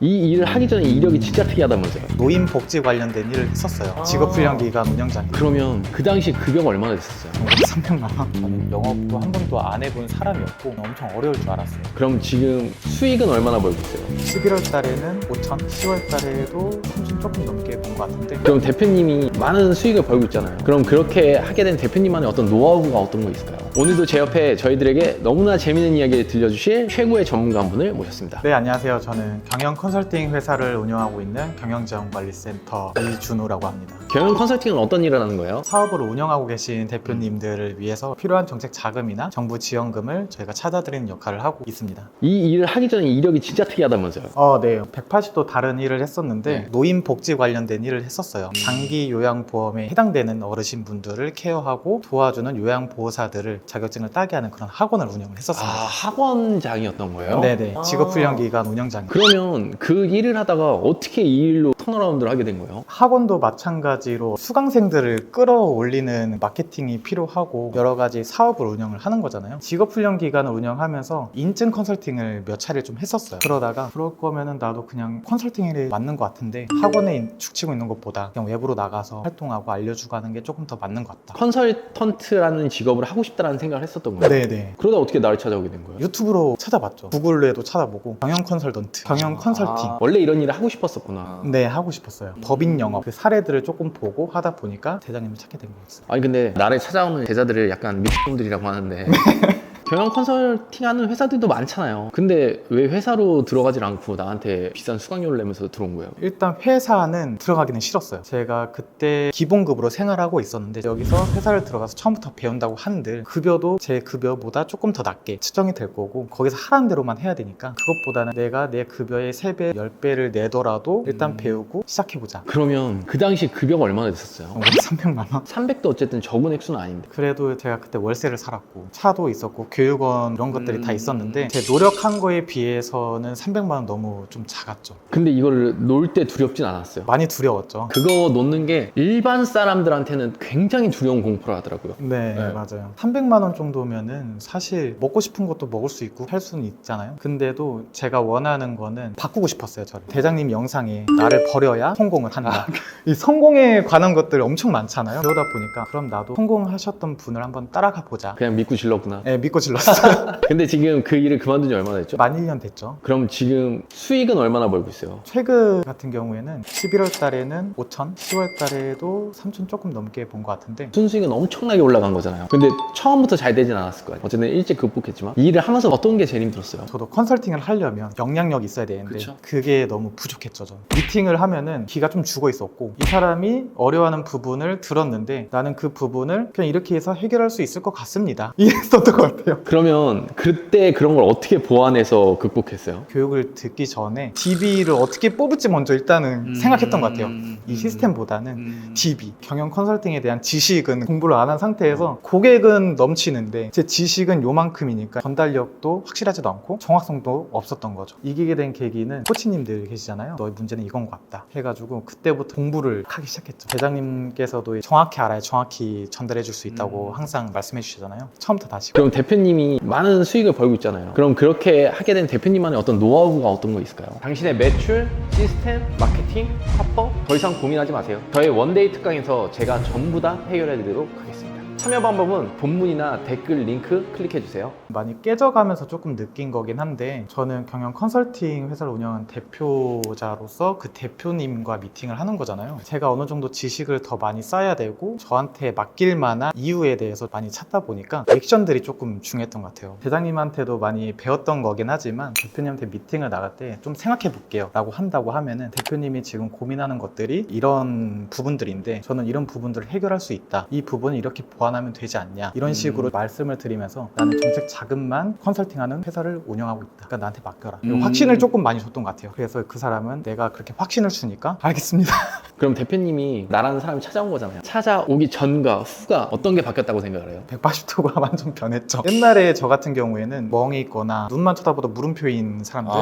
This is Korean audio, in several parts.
이 일을 하기 전에 이력이 진짜 특이하다면서요. 노인 복지 관련된 일을 했었어요. 직업훈련기관 운영장. 그러면 그 당시 급여가 얼마나 됐었어요? 300만 원. 저는 영업도 한 번도 안 해본 사람이었고 엄청 어려울 줄 알았어요. 그럼 지금 수익은 얼마나 벌고 있어요? 11월 달에는 5천, 10월 달에도 3천 조금 넘게 본 것 같은데 그럼 대표님이 많은 수익을 벌고 있잖아요. 그럼 그렇게 하게 된 대표님만의 어떤 노하우가 어떤 거 있을까요? 오늘도 제 옆에 저희들에게 너무나 재밌는 이야기를 들려주실 최고의 전문가 한 분을 모셨습니다. 네, 안녕하세요. 저는 경영 컨설팅 회사를 운영하고 있는 경영지원관리센터 이준우라고 합니다. 경영 컨설팅은 어떤 일을 하는 거예요? 사업을 운영하고 계신 대표님들을 위해서 필요한 정책 자금이나 정부 지원금을 저희가 찾아드리는 역할을 하고 있습니다. 이 일을 하기 전에 이력이 진짜 특이하다면서요. 네. 180도 다른 일을 했었는데 네. 노인 복지 관련된 일을 했었어요. 장기 요양보험에 해당되는 어르신분들을 케어하고 도와주는 요양보호사들을 자격증을 따게 하는 그런 학원을 운영을 했었습니다. 학원장이었던 거예요? 네네. 직업훈련기관 운영장. 그러면 그 일을 하다가 어떻게 이 일로 턴어라운드를 하게 된 거예요? 학원도 마찬가지로 수강생들을 끌어올리는 마케팅이 필요하고 여러 가지 사업을 운영을 하는 거잖아요. 직업훈련기관을 운영하면서 인증 컨설팅을 몇 차례 좀 했었어요. 그러다가 그럴 거면은 나도 그냥 컨설팅이 맞는 것 같은데 학원에 축치고 있는 것보다 그냥 외부로 나가서 활동하고 알려주고 하는 게 조금 더 맞는 것 같다. 컨설턴트라는 직업을 하고 싶다라는 생각을 했었던 거예요? 네네. 그러다 어떻게 나를 찾아오게 된 거예요? 유튜브로 찾아봤죠. 구글로도 찾아보고 경영 컨설턴트, 경영 컨설팅. 원래 이런 일을 하고 싶었었구나. 네, 하고 싶었어요. 법인 영업 그 사례들을 조금 보고 하다 보니까 대장님을 찾게 된 거였어요. 아니 근데 나를 찾아오는 제자들을 약간 미친놈들이라고 하는데 경영 컨설팅 하는 회사들도 많잖아요. 근데 왜 회사로 들어가질 않고 나한테 비싼 수강료를 내면서 들어온 거예요? 일단 회사는 들어가기는 싫었어요. 제가 그때 기본급으로 생활하고 있었는데 여기서 회사를 들어가서 처음부터 배운다고 한들 급여도 제 급여보다 조금 더 낮게 측정이 될 거고 거기서 하라는 대로만 해야 되니까 그것보다는 내가 내 급여의 3배, 10배를 내더라도 일단 배우고 시작해보자. 그러면 그 당시 급여가 얼마나 됐었어요? 300만 원? 300도 어쨌든 적은 액수는 아닌데. 그래도 제가 그때 월세를 살았고 차도 있었고 교육원 이런 것들이 다 있었는데 제 노력한 거에 비해서는 300만 원 너무 좀 작았죠. 근데 이거를 놀 때 두렵진 않았어요. 많이 두려웠죠. 그거 놓는 게 일반 사람들한테는 굉장히 두려운 공포라 하더라고요. 네, 네. 맞아요. 300만 원 정도면은 사실 먹고 싶은 것도 먹을 수 있고 할 수는 있잖아요. 근데도 제가 원하는 거는 바꾸고 싶었어요, 저를. 대장님 영상에 나를 버려야 성공을 한다. 이 성공에 관한 것들 엄청 많잖아요. 그러다 보니까 그럼 나도 성공하셨던 분을 한번 따라가 보자. 그냥 믿고 질렀구나. 네, 믿고 질렀어요. 근데 지금 그 일을 그만둔 지 얼마나 됐죠? 만 1년 됐죠. 그럼 지금 수익은 얼마나 벌고 있어요? 최근 같은 경우에는 11월 달에는 5천, 10월 달에도 3천 조금 넘게 본 것 같은데 순수익은 엄청나게 올라간 거잖아요. 근데 처음부터 잘 되진 않았을 거예요. 어쨌든 일찍 극복했지만 이 일을 하면서 어떤 게 제일 힘들었어요? 저도 컨설팅을 하려면 영향력이 있어야 되는데 그쵸. 그게 너무 부족했죠. 저는. 미팅을 하면은 기가 좀 죽어 있었고 이 사람이 어려워하는 부분을 들었는데 나는 그 부분을 그냥 이렇게 해서 해결할 수 있을 것 같습니다. 이랬었던 것 같아요. 그러면 그때 그런 걸 어떻게 보완해서 극복했어요? 교육을 듣기 전에 DB를 어떻게 뽑을지 먼저 일단은 생각했던 것 같아요. 이 시스템보다는 DB, 경영 컨설팅에 대한 지식은 공부를 안 한 상태에서 고객은 넘치는데 제 지식은 요만큼이니까 전달력도 확실하지도 않고 정확성도 없었던 거죠. 이기게 된 계기는 코치님들 계시잖아요. 너의 문제는 이건 것 같다 해가지고 그때부터 공부를 하기 시작했죠. 대장님께서도 정확히 알아야 정확히 전달해 줄 수 있다고 항상 말씀해 주시잖아요. 처음부터 다시. 그럼 대표님이 많은 수익을 벌고 있잖아요. 그럼 그렇게 하게 된 대표님만의 어떤 노하우가 어떤 거 있을까요? 당신의 매출, 시스템, 마케팅, 화법 더 이상 고민하지 마세요. 저의 원데이 특강에서 제가 전부 다 해결해 드리도록 하겠습니다. 참여 방법은 본문이나 댓글 링크 클릭해주세요. 많이 깨져가면서 조금 느낀 거긴 한데 저는 경영 컨설팅 회사를 운영한 대표자로서 그 대표님과 미팅을 하는 거잖아요. 제가 어느 정도 지식을 더 많이 쌓아야 되고 저한테 맡길 만한 이유에 대해서 많이 찾다 보니까 액션들이 조금 중요했던 것 같아요. 대장님한테도 많이 배웠던 거긴 하지만 대표님한테 미팅을 나갈 때 좀 생각해 볼게요 라고 한다고 하면은 대표님이 지금 고민하는 것들이 이런 부분들인데 저는 이런 부분들을 해결할 수 있다. 이 부분을 이렇게 보완하면 되지 않냐 이런 식으로 말씀을 드리면서 나는 정책 자금만 컨설팅하는 회사를 운영하고 있다. 그러니까 나한테 맡겨라. 확신을 조금 많이 줬던 것 같아요. 그래서 그 사람은 내가 그렇게 확신을 주니까 알겠습니다. 그럼 대표님이 나라는 사람이 찾아온 거잖아요. 찾아오기 전과 후가 어떤 게 바뀌었다고 생각을 해요? 180도가 완전 변했죠. 옛날에 저 같은 경우에는 멍이 있거나 눈만 쳐다보다 물음표인 사람들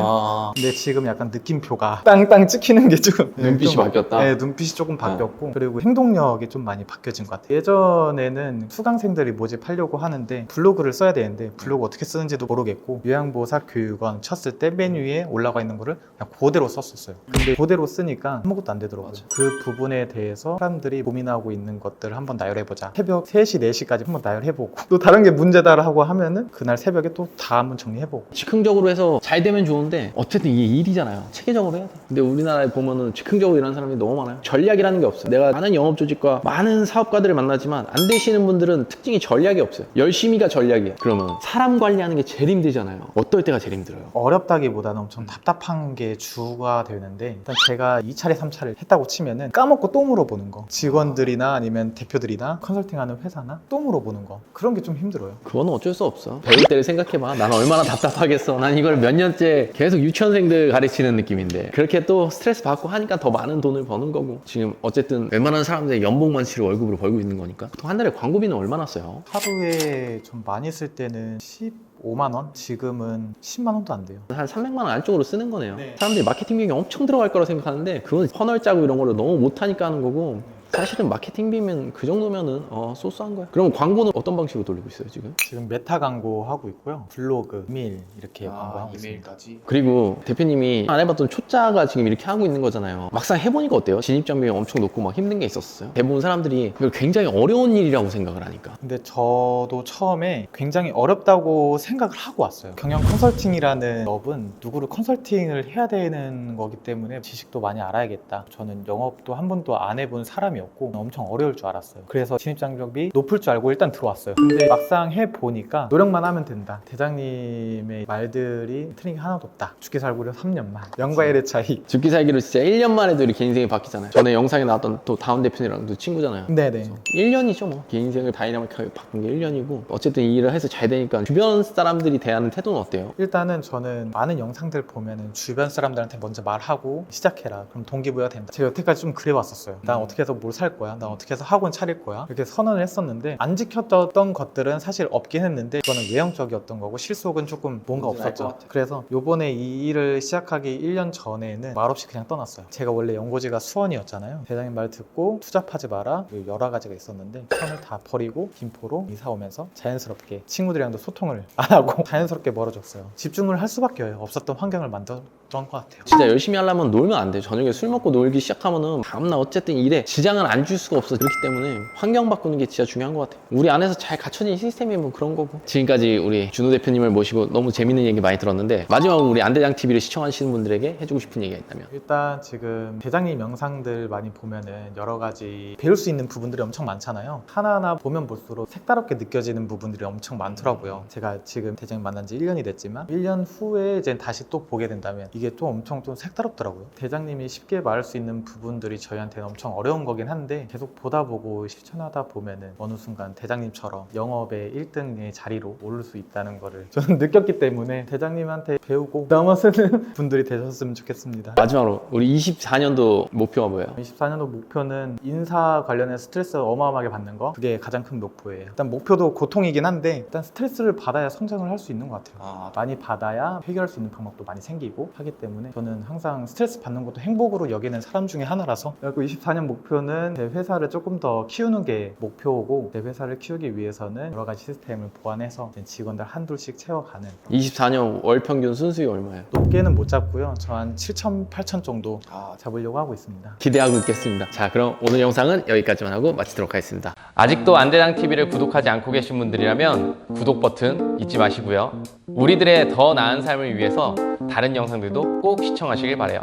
근데 지금 약간 느낌표가 땅땅 찍히는 게 좀 눈빛이 바뀌었다? 네, 눈빛이 조금 바뀌었고 그리고 행동력이 좀 많이 바뀌어진 것 같아요. 예전에는 요즘에는 수강생들이 모집하려고 하는데 블로그를 써야 되는데 블로그 어떻게 쓰는지도 모르겠고 요양보호사 교육원 쳤을 때 맨 위에 올라가 있는 거를 그냥 그대로 썼었어요. 근데 그대로 쓰니까 아무것도 안 되더라고요. 그 부분에 대해서 사람들이 고민하고 있는 것들을 한번 나열해보자. 새벽 3시, 4시까지 한번 나열해보고 또 다른 게 문제다라고 하면은 그날 새벽에 또 다 한번 정리해보고. 즉흥적으로 해서 잘 되면 좋은데 어쨌든 이게 일이잖아요. 체계적으로 해야 돼. 근데 우리나라에 보면은 즉흥적으로 일하는 사람이 너무 많아요. 전략이라는 게 없어요. 내가 많은 영업 조직과 많은 사업가들을 만나지만 안 되시는 분들은 특징이 전략이 없어요. 열심히가 전략이야. 그러면 사람 관리하는 게 제일 힘들잖아요. 어떨 때가 제일 힘들어요? 어렵다기보다는 엄청 답답한 게 주가 되는데 일단 제가 2차례, 3차례 했다고 치면은 까먹고 또 물어보는 거. 직원들이나 아니면 대표들이나 컨설팅하는 회사나 또 물어보는 거. 그런 게 좀 힘들어요. 그건 어쩔 수 없어. 배울 때를 생각해봐. 난 얼마나 답답하겠어. 난 이걸 몇 년째 계속 유치원생들 가르치는 느낌인데 그렇게 또 스트레스 받고 하니까 더 많은 돈을 버는 거고 지금 어쨌든 웬만한 사람들의 연봉만 치를 월급으로 벌고 있는 거니까 보통 한 달에 광고비는 얼마나 써요? 하루에 좀 많이 쓸 때는 15만 원? 지금은 10만 원도 안 돼요. 한 300만 원 안쪽으로 쓰는 거네요. 네. 사람들이 마케팅 비용이 엄청 들어갈 거라 생각하는데 그건 퍼널 짜고 이런 거를 너무 못하니까 하는 거고 사실은 마케팅 비면 그 정도면은 소소한 거야. 그럼 광고는 어떤 방식으로 돌리고 있어요 지금? 지금 메타 광고 하고 있고요. 블로그, 이메일 이렇게 광고하고 있습니다. 그리고 대표님이 안 해봤던 초짜가 지금 이렇게 하고 있는 거잖아요. 막상 해보니까 어때요? 진입장 비용 엄청 높고 막 힘든 게 있었어요? 대부분 사람들이 이걸 굉장히 어려운 일이라고 생각을 하니까. 근데 저도 처음에 굉장히 어렵다고 생각을 하고 왔어요. 경영 컨설팅이라는 업은 누구를 컨설팅을 해야 되는 거기 때문에 지식도 많이 알아야겠다. 저는 영업도 한 번도 안 해본 사람이었고 엄청 어려울 줄 알았어요. 그래서 진입장벽이 높을 줄 알고 일단 들어왔어요. 근데 막상 해보니까 노력만 하면 된다. 대장님의 말들이 틀린 게 하나도 없다. 죽기 살기로 3년만. 영과 일의 차이. 죽기 살기로 진짜 1년 만에도 이렇게 인생이 바뀌잖아요. 전에 영상에 나왔던 또 다운 대표님이랑도 친구잖아요. 네네. 1년이죠 뭐. 개인 인생을 다이나믹하게 바꾼 게 1년이고 어쨌든 이 일을 해서 잘 되니까 주변 사람들이 대하는 태도는 어때요? 일단은 저는 많은 영상들 보면은 주변 사람들한테 먼저 말하고 시작해라. 그럼 동기부여가 된다. 제가 여태까지 좀 그래왔었어요. 난 어떻게 해서 뭘 살 거야? 난 어떻게 해서 학원 차릴 거야? 이렇게 선언을 했었는데 안 지켰던 것들은 사실 없긴 했는데 그거는 외형적이었던 거고 실속은 조금 뭔가 없었죠. 그래서 요번에 이 일을 시작하기 1년 전에는 말없이 그냥 떠났어요. 제가 원래 연고지가 수원이었잖아요. 대장님 말 듣고 투잡하지 마라. 여러 가지가 있었는데 선을 다 버리고 김포로 이사 오면서 자연스럽게 친구들이랑도 소통을 안 하고 자연스럽게 멀어졌어요. 집중을 할 수밖에 없었던 환경을 만들었던 것 같아요. 진짜 열심히 하려면 놀면 안 돼요. 저녁에 술 먹고 놀기 시작하면은 다음날 어쨌든 일에 지장을 안 줄 수가 없어. 그렇기 때문에 환경 바꾸는 게 진짜 중요한 것 같아요. 우리 안에서 잘 갖춰진 시스템이 뭐 그런 거고. 지금까지 우리 준호 대표님을 모시고 너무 재밌는 얘기 많이 들었는데 마지막으로 우리 안대장 TV를 시청하시는 분들에게 해주고 싶은 얘기가 있다면? 일단 지금 대장님 영상들 많이 보면은 여러 가지 배울 수 있는 부분들이 엄청 많잖아요. 하나하나 보면 볼수록 색다르게 느껴지는 부분들이 엄청 많더라고요. 제가 지금 대장님 만난 지 1년이 됐지만 1년 후에 이제 다시 또 보게 된다면 이게 또 엄청 또 색다르더라고요. 대장님이 쉽게 말할 수 있는 부분들이 저희한테는 엄청 어려운 거긴 한데 계속 보다 보고 실천하다 보면은 어느 순간 대장님처럼 영업의 1등의 자리로 오를 수 있다는 거를 저는 느꼈기 때문에 대장님한테 배우고 넘어서는 분들이 되셨으면 좋겠습니다. 마지막으로 우리 24년도 목표가 뭐예요? 24년도 목표는 인사 관련해 스트레스 어마어마하게 받는 거 그게 가장 큰 목표예요. 일단 목표도 고통이긴 한데 일단 스트레스를 받아야 성장을 할 수 있는 것 같아요. 많이 받아야 해결할 수 있는 방법도 많이 생기고 하기 때문에 저는 항상 스트레스 받는 것도 행복으로 여기는 사람 중에 하나라서 그리고 24년 목표는 제 회사를 조금 더 키우는 게 목표고 제 회사를 키우기 위해서는 여러 가지 시스템을 보완해서 직원들 한둘씩 채워가는 24년 월 평균 순수익 얼마예요? 높게는 못 잡고요. 저 한 7천, 8천 정도 잡으려고 하고 있습니다. 기대하고 있겠습니다. 자, 그럼 오늘 영상은 여기까지만 하고 마치도록 하겠습니다. 아직도 안대장 TV를 구독하지 않고 계신 분들이라면 구독 버튼 잊지 마시고요. 우리들의 더 나은 삶을 위해서 다른 영상들도 꼭 시청하시길 바라요.